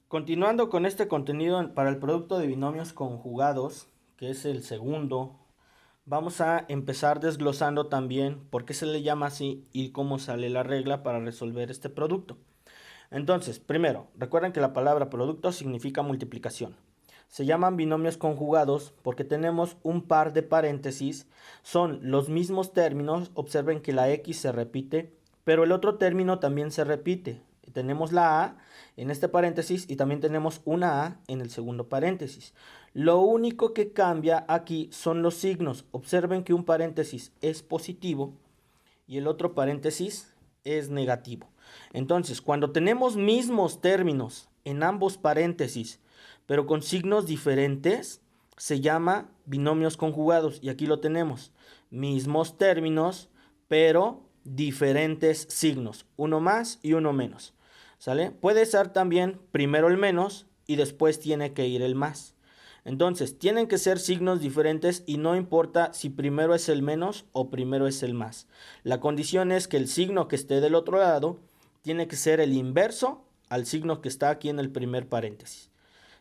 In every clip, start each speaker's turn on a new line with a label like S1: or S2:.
S1: Continuando con este contenido para el producto de binomios conjugados, que es el segundo, vamos a empezar desglosando también por qué se le llama así y cómo sale la regla para resolver este producto. Entonces, primero, recuerden que la palabra producto significa multiplicación. Se llaman binomios conjugados porque tenemos un par de paréntesis, son los mismos términos, observen que la X se repite, pero el otro término también se repite. Tenemos la A en este paréntesis y también tenemos una A en el segundo paréntesis. Lo único que cambia aquí son los signos. Observen que un paréntesis es positivo y el otro paréntesis es negativo. Entonces, cuando tenemos mismos términos en ambos paréntesis, pero con signos diferentes, se llama binomios conjugados. Y aquí lo tenemos. Mismos términos, pero diferentes signos. Uno más y uno menos. ¿Sale? Puede ser también primero el menos y después tiene que ir el más. Entonces, tienen que ser signos diferentes y no importa si primero es el menos o primero es el más. La condición es que el signo que esté del otro lado tiene que ser el inverso al signo que está aquí en el primer paréntesis.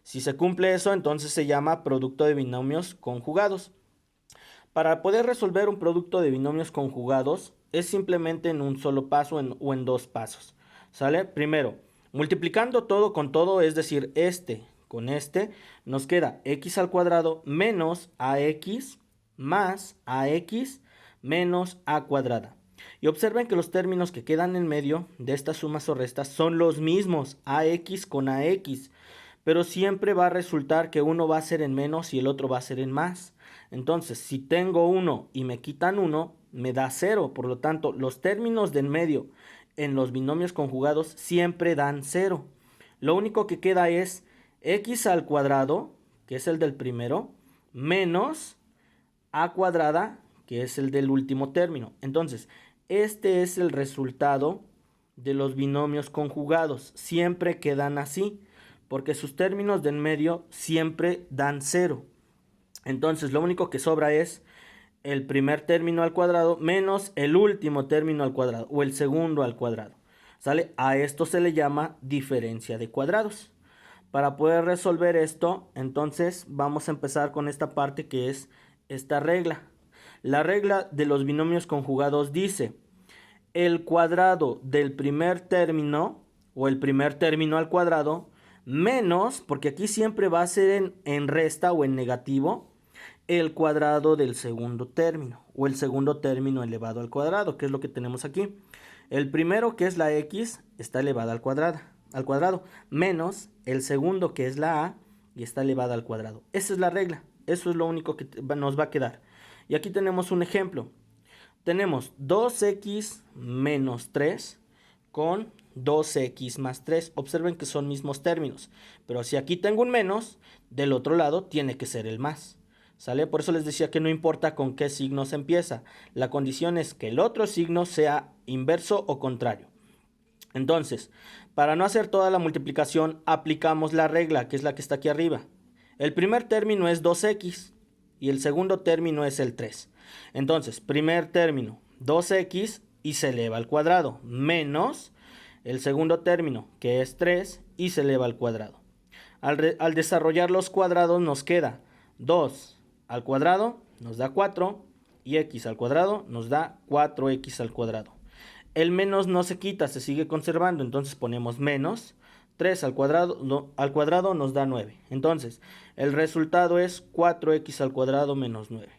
S1: Si se cumple eso, entonces se llama producto de binomios conjugados. Para poder resolver un producto de binomios conjugados es simplemente en un solo paso o en dos pasos. ¿Sale? Primero, multiplicando todo con todo, es decir, este con este, nos queda x al cuadrado menos ax más ax menos a cuadrada. Y observen que los términos que quedan en medio de estas sumas o restas son los mismos, ax con ax, pero siempre va a resultar que uno va a ser en menos y el otro va a ser en más. Entonces, si tengo 1 y me quitan 1, me da 0. Por lo tanto, los términos del medio en los binomios conjugados siempre dan 0. Lo único que queda es x al cuadrado, que es el del primero, menos a cuadrada, que es el del último término. Entonces, este es el resultado de los binomios conjugados. Siempre quedan así, porque sus términos del medio siempre dan 0. Entonces, lo único que sobra es el primer término al cuadrado menos el último término al cuadrado o el segundo al cuadrado. ¿Sale? A esto se le llama diferencia de cuadrados. Para poder resolver esto, entonces vamos a empezar con esta parte que es esta regla. La regla de los binomios conjugados dice el cuadrado del primer término o el primer término al cuadrado menos, porque aquí siempre va a ser en resta o en negativo, el cuadrado del segundo término o el segundo término elevado al cuadrado, que es lo que tenemos aquí. El primero, que es la x, está elevada al cuadrado, menos el segundo, que es la a, y está elevada al cuadrado. Esa es la regla, eso es lo único que nos va a quedar. Y aquí tenemos un ejemplo. Tenemos 2x menos 3 con 2x más 3. Observen que son mismos términos, pero si aquí tengo un menos, del otro lado tiene que ser el más. ¿Sale? Por eso les decía que no importa con qué signo se empieza. La condición es que el otro signo sea inverso o contrario. Entonces, para no hacer toda la multiplicación, aplicamos la regla, que es la que está aquí arriba. El primer término es 2x y el segundo término es el 3. Entonces, primer término, 2x y se eleva al cuadrado, menos el segundo término, que es 3 y se eleva al cuadrado. Al desarrollar los cuadrados nos queda 2 al cuadrado nos da 4 y x al cuadrado nos da 4x al cuadrado. El menos no se quita, se sigue conservando, entonces ponemos menos 3 al cuadrado nos da 9. Entonces, el resultado es 4x al cuadrado menos 9.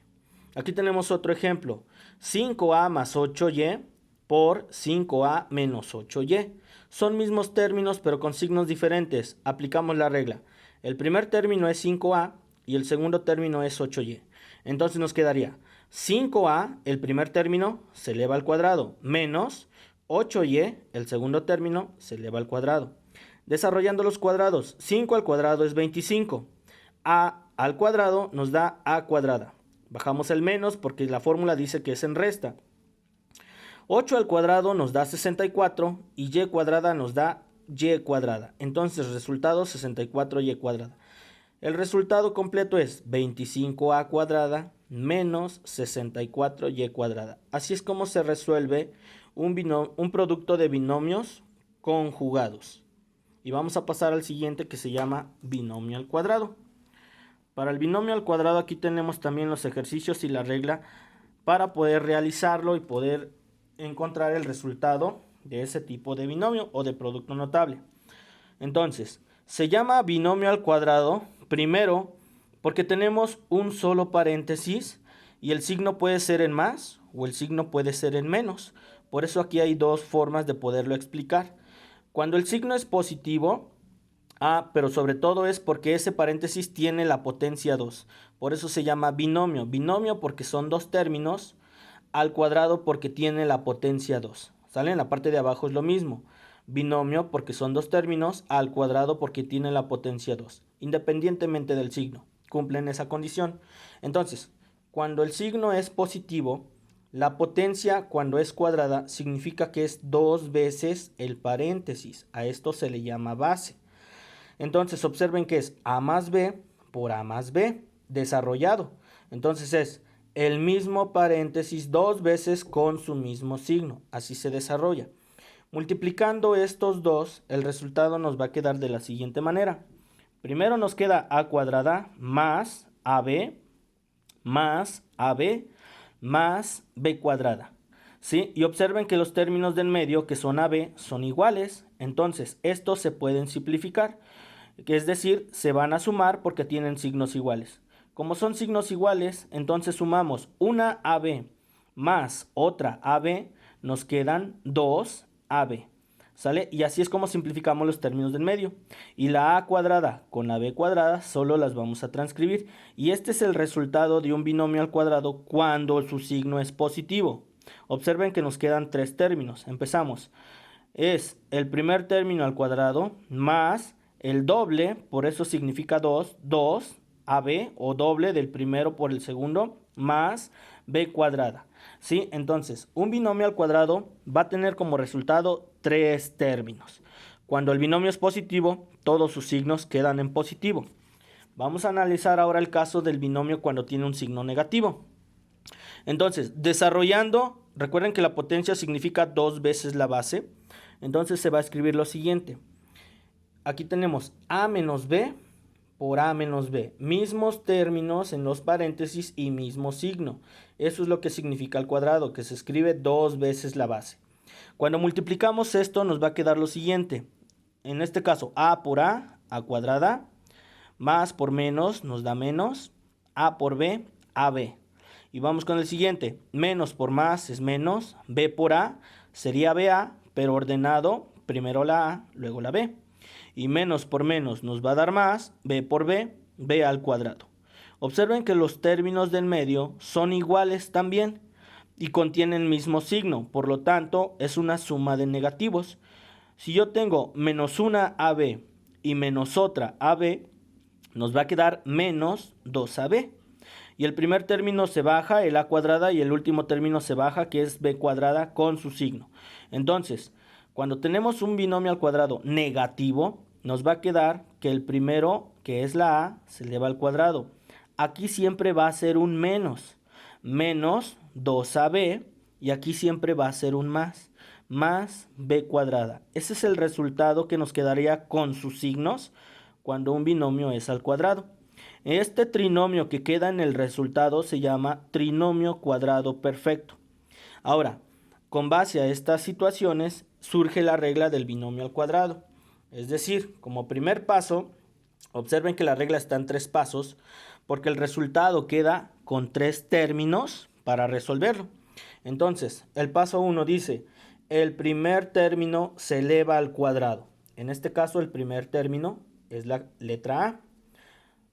S1: Aquí tenemos otro ejemplo, 5a más 8y por 5a menos 8y. Son mismos términos pero con signos diferentes. Aplicamos la regla. El primer término es 5a y el segundo término es 8y. Entonces nos quedaría 5a, el primer término, se eleva al cuadrado, menos 8y, el segundo término, se eleva al cuadrado. Desarrollando los cuadrados, 5 al cuadrado es 25. A al cuadrado nos da a cuadrada. Bajamos el menos porque la fórmula dice que es en resta. 8 al cuadrado nos da 64 y y cuadrada nos da y cuadrada. Entonces, resultado 64y cuadrada. El resultado completo es 25a cuadrada menos 64y cuadrada. Así es como se resuelve un producto de binomios conjugados. Y vamos a pasar al siguiente, que se llama binomio al cuadrado. Para el binomio al cuadrado aquí tenemos también los ejercicios y la regla para poder realizarlo y poder encontrar el resultado de ese tipo de binomio o de producto notable. Entonces, se llama binomio al cuadrado primero porque tenemos un solo paréntesis y el signo puede ser en más o el signo puede ser en menos. Por eso aquí hay dos formas de poderlo explicar. Cuando el signo es positivo, pero sobre todo es porque ese paréntesis tiene la potencia 2. Por eso se llama binomio. Binomio porque son dos términos, al cuadrado porque tiene la potencia 2. ¿Sale? En la parte de abajo es lo mismo. Binomio porque son dos términos, al cuadrado porque tiene la potencia 2. Independientemente del signo. Cumplen esa condición. Entonces, cuando el signo es positivo, la potencia cuando es cuadrada significa que es dos veces el paréntesis. A esto se le llama base. Entonces observen que es a más b por a más b desarrollado. Entonces es el mismo paréntesis dos veces con su mismo signo. Así se desarrolla. Multiplicando estos dos, el resultado nos va a quedar de la siguiente manera. Primero nos queda a cuadrada más ab más ab más b cuadrada. ¿Sí? Y observen que los términos del medio, que son AB, son iguales. Entonces, estos se pueden simplificar. Es decir, se van a sumar porque tienen signos iguales. Como son signos iguales, entonces sumamos una AB más otra AB, nos quedan 2 AB. ¿Sale? Y así es como simplificamos los términos del medio. Y la a cuadrada con la b cuadrada solo las vamos a transcribir. Y este es el resultado de un binomio al cuadrado cuando su signo es positivo. Observen que nos quedan tres términos. Empezamos. Es el primer término al cuadrado más el doble, por eso significa 2, 2ab o doble del primero por el segundo, más b cuadrada. ¿Sí? Entonces, un binomio al cuadrado va a tener como resultado tres términos. Cuando el binomio es positivo, todos sus signos quedan en positivo. Vamos a analizar ahora el caso del binomio cuando tiene un signo negativo. Entonces, desarrollando, recuerden que la potencia significa dos veces la base. Entonces se va a escribir lo siguiente. Aquí tenemos a menos b por a menos b. Mismos términos en los paréntesis y mismo signo. Eso es lo que significa al cuadrado, que se escribe dos veces la base. Cuando multiplicamos esto nos va a quedar lo siguiente. En este caso, a por a cuadrada, más por menos nos da menos, a por b, ab. Y vamos con el siguiente. Menos por más es menos, b por a sería ba, pero ordenado, primero la a, luego la b. Y menos por menos nos va a dar más, b por b, b al cuadrado. Observen que los términos del medio son iguales también y contienen el mismo signo, por lo tanto es una suma de negativos. Si yo tengo menos una AB y menos otra AB, nos va a quedar menos 2AB. Y el primer término se baja, el a cuadrada, y el último término se baja, que es b cuadrada con su signo. Entonces, cuando tenemos un binomio al cuadrado negativo, nos va a quedar que el primero, que es la a, se eleva al cuadrado. Aquí siempre va a ser un menos 2ab, y aquí siempre va a ser un más b cuadrada. Ese es el resultado que nos quedaría con sus signos cuando un binomio es al cuadrado. Este trinomio que queda en el resultado se llama trinomio cuadrado perfecto. Ahora, con base a estas situaciones surge la regla del binomio al cuadrado. Es decir, como primer paso, observen que la regla está en tres pasos porque el resultado queda con tres términos para resolverlo. Entonces, el paso 1 dice, el primer término se eleva al cuadrado. En este caso, el primer término es la letra A.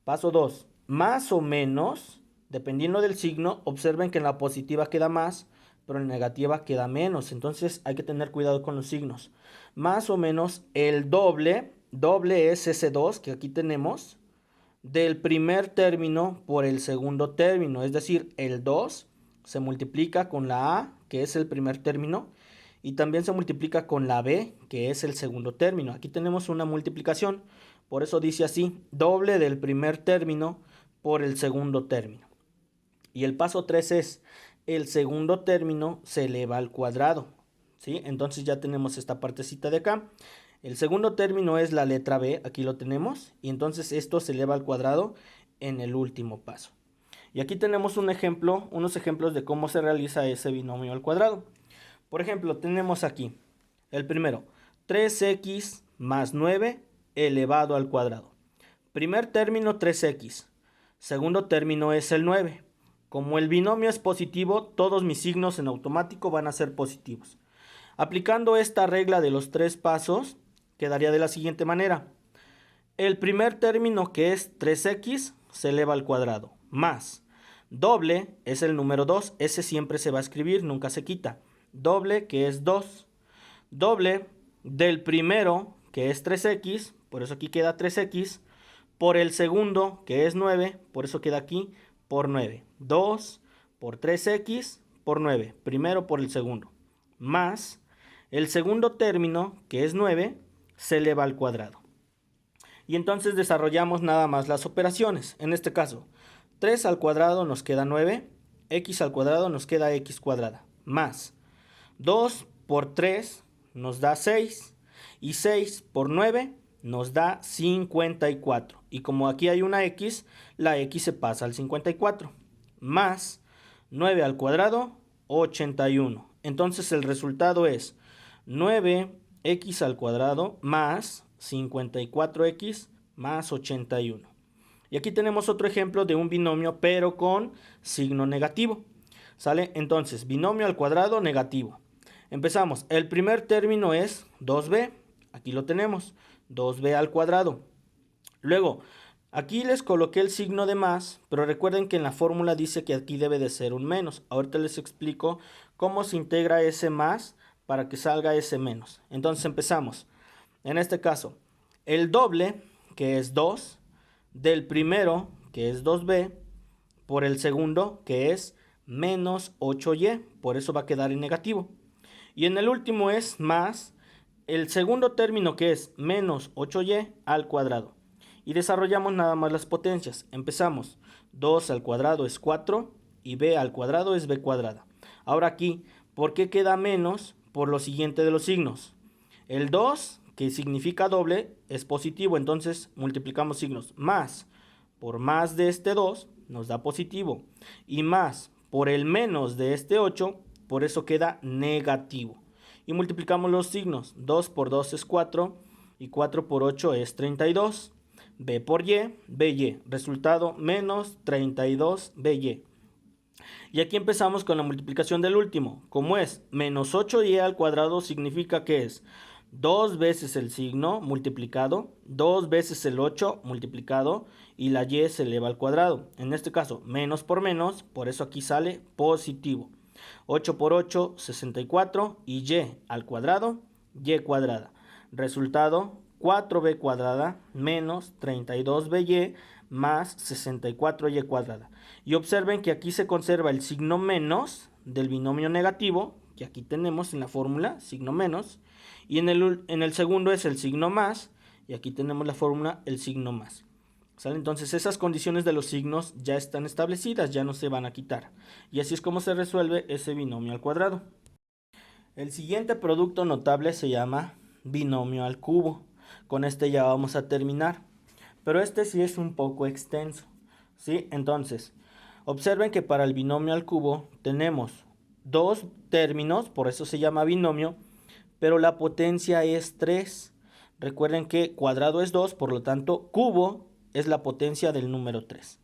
S1: Paso 2. Más o menos, dependiendo del signo, observen que en la positiva queda más, pero en la negativa queda menos. Entonces hay que tener cuidado con los signos. Más o menos el doble es ese 2 que aquí tenemos, del primer término por el segundo término. Es decir, el 2 se multiplica con la A, que es el primer término, y también se multiplica con la B, que es el segundo término. Aquí tenemos una multiplicación. Por eso dice así, doble del primer término por el segundo término. Y el paso 3 es, el segundo término se eleva al cuadrado. ¿Sí? Entonces ya tenemos esta partecita de acá. El segundo término es la letra b, aquí lo tenemos, y entonces esto se eleva al cuadrado en el último paso. Y aquí tenemos un ejemplo, unos ejemplos de cómo se realiza ese binomio al cuadrado. Por ejemplo, tenemos aquí el primero, 3x más 9 elevado al cuadrado. Primer término 3x, segundo término es el 9. Como el binomio es positivo, todos mis signos en automático van a ser positivos. Aplicando esta regla de los 3 pasos, quedaría de la siguiente manera. El primer término, que es 3x, se eleva al cuadrado, más doble es el número 2, ese siempre se va a escribir, nunca se quita. Doble, que es 2. Doble del primero, que es 3x, por eso aquí queda 3x, por el segundo, que es 9, por eso queda aquí por 9. 2 por 3x por 9, primero por el segundo, más el segundo término, que es 9, se eleva al cuadrado. Y entonces desarrollamos nada más las operaciones. En este caso, 3 al cuadrado nos queda 9, x al cuadrado nos queda x cuadrada, más 2 por 3 nos da 6, y 6 por 9 nos da 54. Y como aquí hay una x, la x se pasa al 54, más 9 al cuadrado, 81. Entonces el resultado es 9x al cuadrado más 54x más 81. Y aquí tenemos otro ejemplo de un binomio, pero con signo negativo. ¿Sale? Entonces, binomio al cuadrado negativo. Empezamos. El primer término es 2b. Aquí lo tenemos. 2b al cuadrado. Luego, aquí les coloqué el signo de más, pero recuerden que en la fórmula dice que aquí debe de ser un menos. Ahorita les explico cómo se integra ese más para que salga ese menos. Entonces empezamos. En este caso, el doble, que es 2, del primero, que es 2b, por el segundo, que es menos 8y, por eso va a quedar en negativo. Y en el último es más el segundo término, que es menos 8y al cuadrado. Y desarrollamos nada más las potencias. Empezamos, 2 al cuadrado es 4 y b al cuadrado es b cuadrada. Ahora aquí, ¿por qué queda menos? Por lo siguiente de los signos. El 2, que significa doble, es positivo, entonces multiplicamos signos. Más por más de este 2 nos da positivo, y más por el menos de este 8, por eso queda negativo. Y multiplicamos los signos. 2 por 2 es 4 y 4 por 8 es 32. B por y, by. Resultado menos 32 by. Y aquí empezamos con la multiplicación del último. Como es menos 8y al cuadrado, significa que es 2 veces el signo multiplicado, 2 veces el 8 multiplicado, y la y se eleva al cuadrado. En este caso, menos por menos, por eso aquí sale positivo. 8 por 8, 64, y y al cuadrado, y cuadrada. Resultado, 4b cuadrada menos 32by más 64y cuadrada. Y observen que aquí se conserva el signo menos del binomio negativo, que aquí tenemos en la fórmula, signo menos, y en el segundo es el signo más, y aquí tenemos la fórmula, el signo más. ¿Sale? Entonces esas condiciones de los signos ya están establecidas, ya no se van a quitar. Y así es como se resuelve ese binomio al cuadrado. El siguiente producto notable se llama binomio al cubo. Con este ya vamos a terminar. Pero este sí es un poco extenso, ¿sí? Entonces, observen que para el binomio al cubo tenemos dos términos, por eso se llama binomio, pero la potencia es 3. Recuerden que cuadrado es 2, por lo tanto, cubo es la potencia del número 3.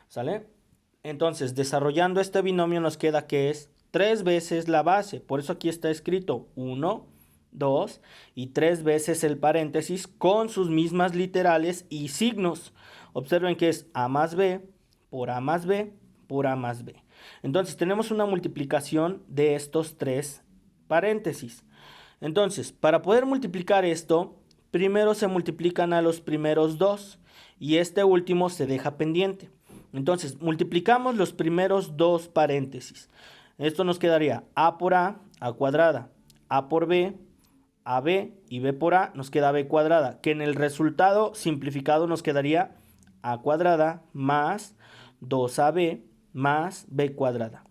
S1: ¿Sale? Entonces, desarrollando este binomio nos queda que es 3 veces la base. Por eso aquí está escrito 1, 2 y 3 veces el paréntesis con sus mismas literales y signos. Observen que es a más b por a más b por a más b. Entonces, tenemos una multiplicación de estos 3 paréntesis. Entonces, para poder multiplicar esto, primero se multiplican a los primeros 2 y este último se deja pendiente. Entonces, multiplicamos los primeros 2 paréntesis. Esto nos quedaría a por a cuadrada, a por b, ab, y b por a nos queda b cuadrada, que en el resultado simplificado nos quedaría a cuadrada más 2ab más b cuadrada.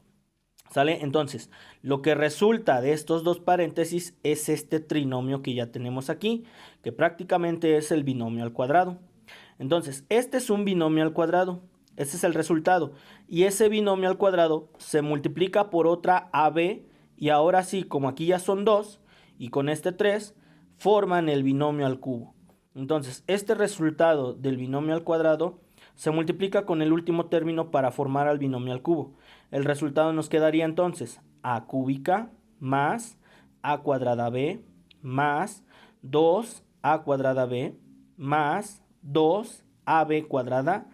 S1: ¿Sale? Entonces, lo que resulta de estos dos paréntesis es este trinomio que ya tenemos aquí, que prácticamente es el binomio al cuadrado. Entonces, este es un binomio al cuadrado. Este es el resultado. Y ese binomio al cuadrado se multiplica por otra AB. Y ahora sí, como aquí ya son 2 y con este 3, forman el binomio al cubo. Entonces, este resultado del binomio al cuadrado se multiplica con el último término para formar al binomio al cubo. El resultado nos quedaría entonces a cúbica más a cuadrada b más 2a cuadrada b más 2ab cuadrada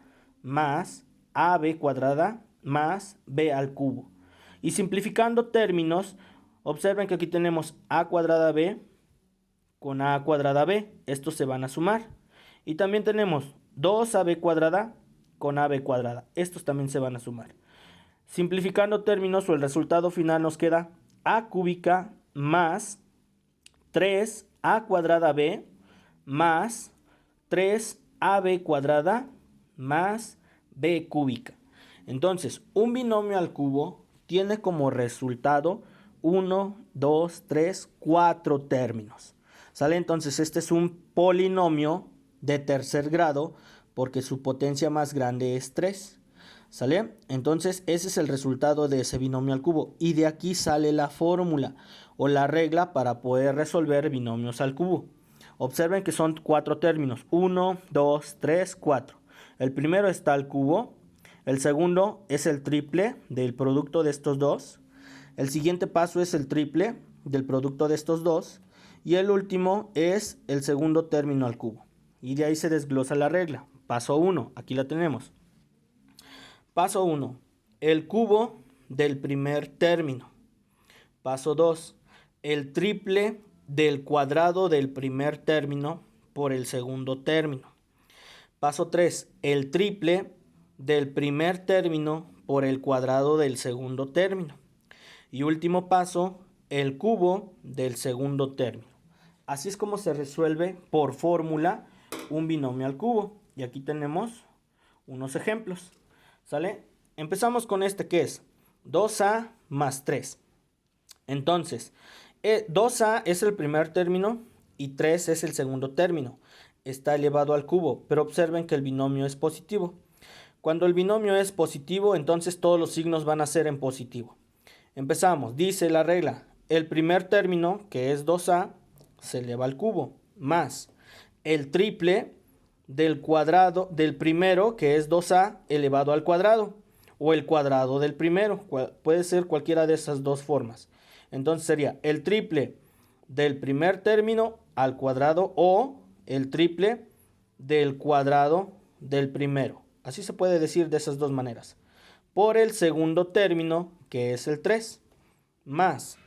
S1: más ab cuadrada más b al cubo. Y simplificando términos, observen que aquí tenemos a cuadrada b con a cuadrada b. Estos se van a sumar. Y también tenemos 2ab cuadrada con ab cuadrada. Estos también se van a sumar. Simplificando términos, o el resultado final nos queda a cúbica más 3a cuadrada b más 3ab cuadrada más b cúbica. Entonces, un binomio al cubo tiene como resultado 1, 2, 3, 4 términos. ¿Sale? Entonces, este es un polinomio de tercer grado porque su potencia más grande es 3. ¿Sale? Entonces, ese es el resultado de ese binomio al cubo. Y de aquí sale la fórmula o la regla para poder resolver binomios al cubo. Observen que son 4 términos. 1, 2, 3, 4. El primero está al cubo. El segundo es el triple del producto de estos dos. El siguiente paso es el triple del producto de estos dos. Y el último es el segundo término al cubo. Y de ahí se desglosa la regla. Paso 1, aquí la tenemos. Paso 1, el cubo del primer término. Paso 2, el triple del cuadrado del primer término por el segundo término. Paso 3, el triple del primer término por el cuadrado del segundo término. Y último paso, el cubo del segundo término. Así es como se resuelve por fórmula un binomio al cubo. Y aquí tenemos unos ejemplos. ¿Sale? Empezamos con este que es 2a más 3. Entonces, 2a es el primer término y 3 es el segundo término. Está elevado al cubo, pero observen que el binomio es positivo. Cuando el binomio es positivo, entonces todos los signos van a ser en positivo. Empezamos, dice la regla, el primer término, que es 2a, se eleva al cubo, más el triple del cuadrado del primero, que es 2a elevado al cuadrado, o el cuadrado del primero, puede ser cualquiera de esas dos formas. Entonces sería el triple del primer término al cuadrado o el triple del cuadrado del primero. Así se puede decir de esas dos maneras. Por el segundo término, que es el 3, más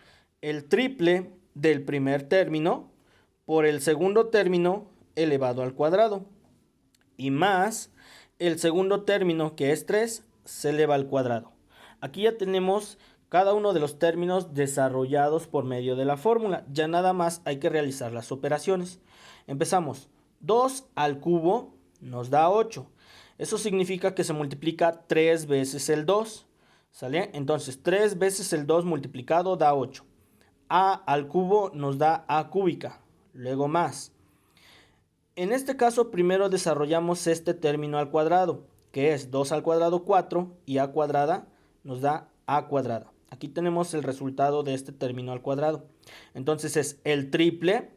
S1: el triple del primer término por el segundo término elevado al cuadrado. Y más el segundo término, que es 3, se eleva al cuadrado. Aquí ya tenemos cada uno de los términos desarrollados por medio de la fórmula. Ya nada más hay que realizar las operaciones. Empezamos. 2 al cubo nos da 8. Eso significa que se multiplica 3 veces el 2. ¿Sale? Entonces 3 veces el 2 multiplicado da 8. A al cubo nos da a cúbica. Luego más. En este caso primero desarrollamos este término al cuadrado, que es 2 al cuadrado 4 y a cuadrada nos da a cuadrada. Aquí tenemos el resultado de este término al cuadrado. Entonces es el triple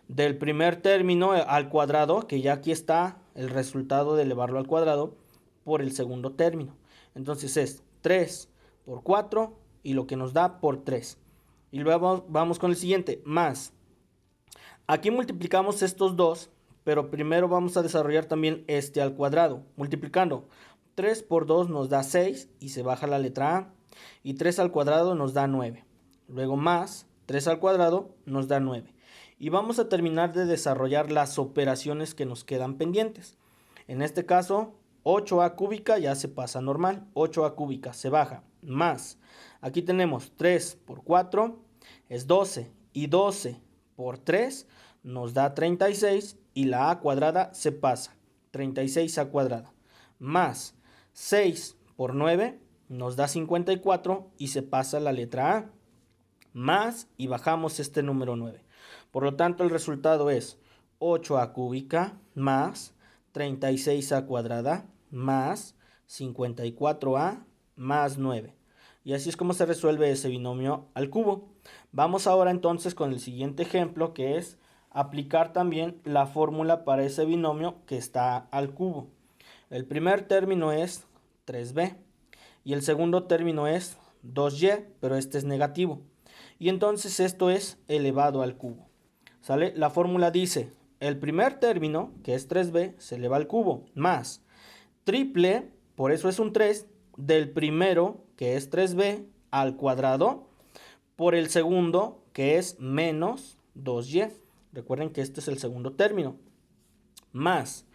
S1: del primer término al cuadrado, que ya aquí está el resultado de elevarlo al cuadrado, por el segundo término. Entonces es 3 por 4 y lo que nos da por 3. Y luego vamos con el siguiente, más. Aquí multiplicamos estos dos, pero primero vamos a desarrollar también este al cuadrado. Multiplicando 3 por 2 nos da 6 y se baja la letra A. Y 3 al cuadrado nos da 9. Luego más 3 al cuadrado nos da 9. Y vamos a terminar de desarrollar las operaciones que nos quedan pendientes. En este caso, 8a cúbica ya se pasa normal. 8a cúbica se baja. Más, aquí tenemos 3 por 4 es 12. Y 12 por 3 nos da 36 y la a cuadrada se pasa. 36a cuadrada. Más 6 por 9 nos da 54 y se pasa la letra A. Más y bajamos este número 9. Por lo tanto, el resultado es 8a cúbica más 36a cuadrada más 54a más 9. Y así es como se resuelve ese binomio al cubo. Vamos ahora entonces con el siguiente ejemplo, que es aplicar también la fórmula para ese binomio que está al cubo. El primer término es 3b y el segundo término es 2y, pero este es negativo. Y entonces esto es elevado al cubo. ¿Sale? La fórmula dice, el primer término, que es 3b, se eleva al cubo, más triple, por eso es un 3, del primero, que es 3b, al cuadrado, por el segundo, que es menos 2y. Recuerden que este es el segundo término. Más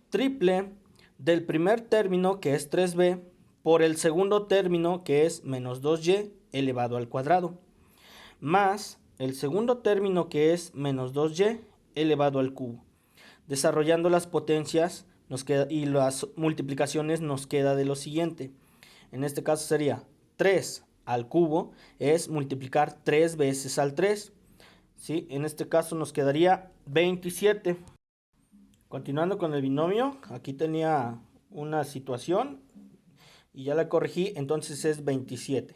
S1: triple del primer término, que es 3b, por el segundo término, que es menos 2y, elevado al cuadrado. Más el segundo término, que es menos 2y, elevado al cubo. Desarrollando las potencias nos queda, y las multiplicaciones nos queda de lo siguiente. En este caso sería 3 al cubo, es multiplicar 3 veces al 3. ¿Sí? En este caso nos quedaría 27. Continuando con el binomio, aquí tenía una situación y ya la corregí, entonces es 27.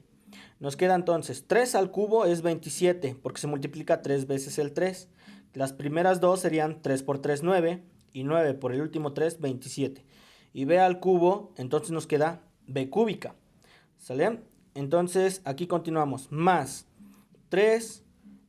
S1: Nos queda entonces 3 al cubo es 27 porque se multiplica 3 veces el 3. Las primeras dos serían 3 por 3, 9 y 9 por el último 3, 27. Y b al cubo, entonces nos queda b cúbica. ¿Sale? Entonces aquí continuamos. Más 3.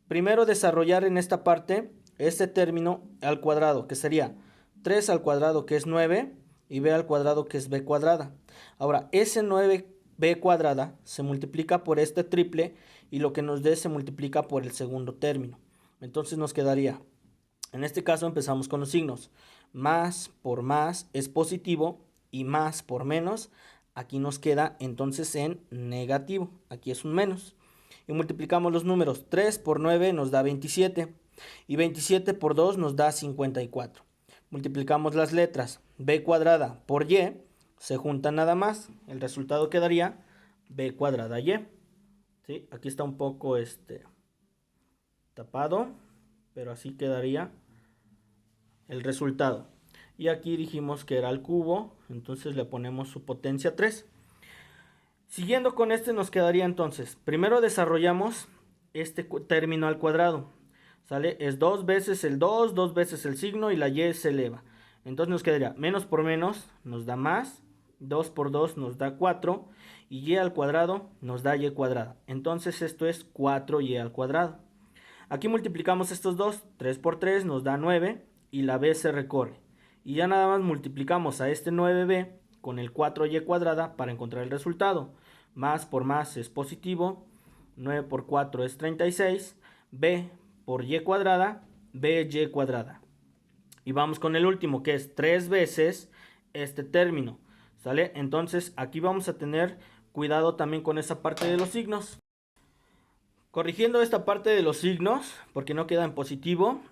S1: Primero desarrollar en esta parte este término al cuadrado, que sería 3 al cuadrado, que es 9, y b al cuadrado, que es b cuadrada. Ahora, ese 9b cuadrada se multiplica por este triple y lo que nos dé se multiplica por el segundo término. Entonces nos quedaría, en este caso empezamos con los signos. Más por más es positivo y más por menos, aquí nos queda entonces en negativo. Aquí es un menos. Y multiplicamos los números. 3 por 9 nos da 27 y 27 por 2 nos da 54. Multiplicamos las letras. B cuadrada por y se juntan nada más. El resultado quedaría b cuadrada y. ¿Sí? Aquí está un poco tapado, pero así quedaría el resultado. Y aquí dijimos que era el cubo, entonces le ponemos su potencia 3. Siguiendo con este nos quedaría entonces, primero desarrollamos este término al cuadrado, ¿sale? Es 2 veces el 2, 2 veces el signo y la y se eleva. Entonces nos quedaría menos por menos nos da más, 2 por 2 nos da 4 y y al cuadrado nos da y cuadrada. Entonces esto es 4y al cuadrado. Aquí multiplicamos estos dos, 3 por 3 nos da 9 y la b se recorre. Y ya nada más multiplicamos a este 9b con el 4y cuadrada para encontrar el resultado. Más por más es positivo, 9 por 4 es 36, b por y cuadrada, by cuadrada. Y vamos con el último, que es 3 veces este término, ¿sale? Entonces aquí vamos a tener cuidado también con esa parte de los signos. Corrigiendo esta parte de los signos, porque no queda en positivo,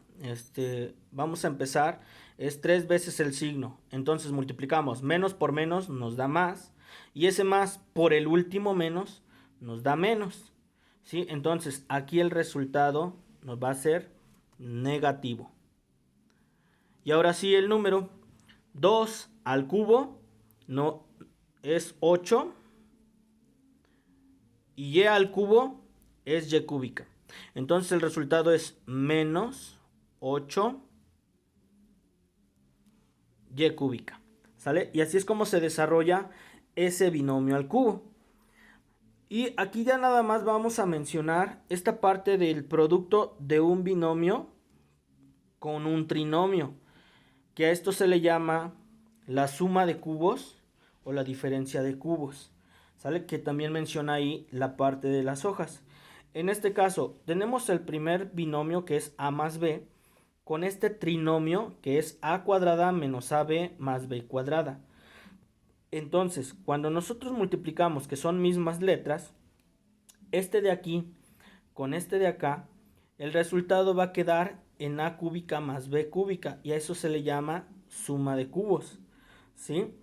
S1: vamos a empezar, es 3 veces el signo, entonces multiplicamos menos por menos nos da más, y ese más por el último menos nos da menos, ¿sí? Entonces aquí el resultado nos va a ser negativo. Y ahora sí el número 2 al cubo no, es 8 y y al cubo es y cúbica. Entonces el resultado es menos 8 y cúbica. ¿Sale? Y así es como se desarrolla ese binomio al cubo. Y aquí ya nada más vamos a mencionar esta parte del producto de un binomio con un trinomio, que a esto se le llama la suma de cubos o la diferencia de cubos. ¿Sale? Que también menciona ahí la parte de las hojas. En este caso, tenemos el primer binomio que es a más b, con este trinomio que es a cuadrada menos ab más b cuadrada. Entonces, cuando nosotros multiplicamos, que son mismas letras, este de aquí con este de acá, el resultado va a quedar en a cúbica más b cúbica, y a eso se le llama suma de cubos, ¿sí?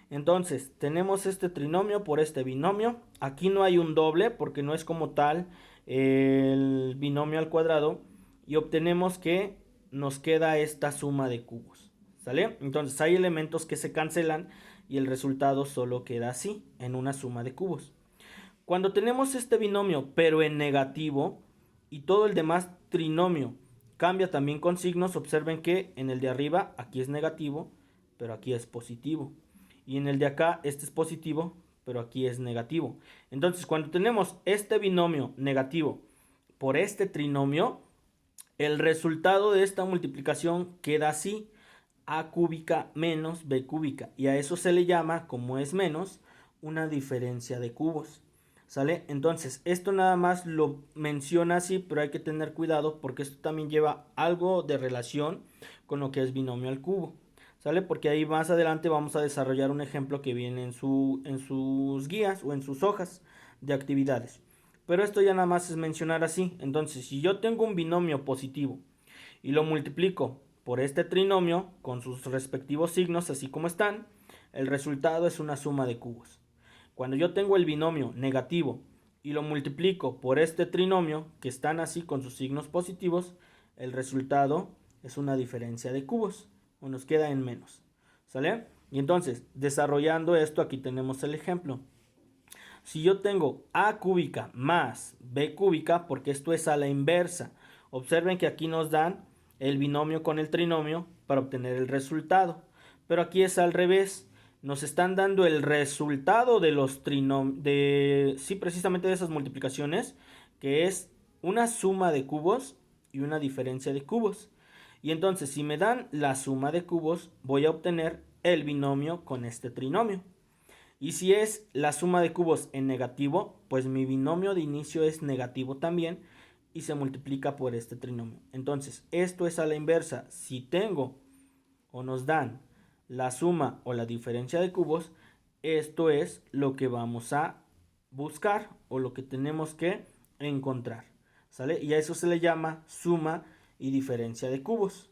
S1: Entonces, tenemos este trinomio por este binomio. Aquí no hay un doble porque no es como tal el binomio al cuadrado. Y obtenemos que nos queda esta suma de cubos. ¿Sale? Entonces hay elementos que se cancelan y el resultado solo queda así, en una suma de cubos. Cuando tenemos este binomio pero en negativo y todo el demás trinomio cambia también con signos, observen que en el de arriba aquí es negativo, pero aquí es positivo. Y en el de acá este es positivo, pero aquí es negativo. Entonces cuando tenemos este binomio negativo por este trinomio, el resultado de esta multiplicación queda así: a cúbica menos b cúbica. Y a eso se le llama, como es menos, una diferencia de cubos. ¿Sale? Entonces, esto nada más lo menciona así, pero hay que tener cuidado porque esto también lleva algo de relación con lo que es binomio al cubo. ¿Sale? Porque ahí más adelante vamos a desarrollar un ejemplo que viene en sus guías o en sus hojas de actividades. Pero esto ya nada más es mencionar así. Entonces, si yo tengo un binomio positivo y lo multiplico por este trinomio con sus respectivos signos así como están, el resultado es una suma de cubos. Cuando yo tengo el binomio negativo y lo multiplico por este trinomio que están así con sus signos positivos, el resultado es una diferencia de cubos o nos queda en menos. ¿Sale? Y entonces, desarrollando esto, aquí tenemos el ejemplo. Si yo tengo a cúbica más b cúbica, porque esto es a la inversa, observen que aquí nos dan el binomio con el trinomio para obtener el resultado. Pero aquí es al revés. Nos están dando el resultado de los trinomios, sí, precisamente de esas multiplicaciones, que es una suma de cubos y una diferencia de cubos. Y entonces, si me dan la suma de cubos, voy a obtener el binomio con este trinomio. Y si es la suma de cubos en negativo, pues mi binomio de inicio es negativo también y se multiplica por este trinomio. Entonces, esto es a la inversa. Si tengo o nos dan la suma o la diferencia de cubos, esto es lo que vamos a buscar o lo que tenemos que encontrar. ¿Sale? Y a eso se le llama suma y diferencia de cubos.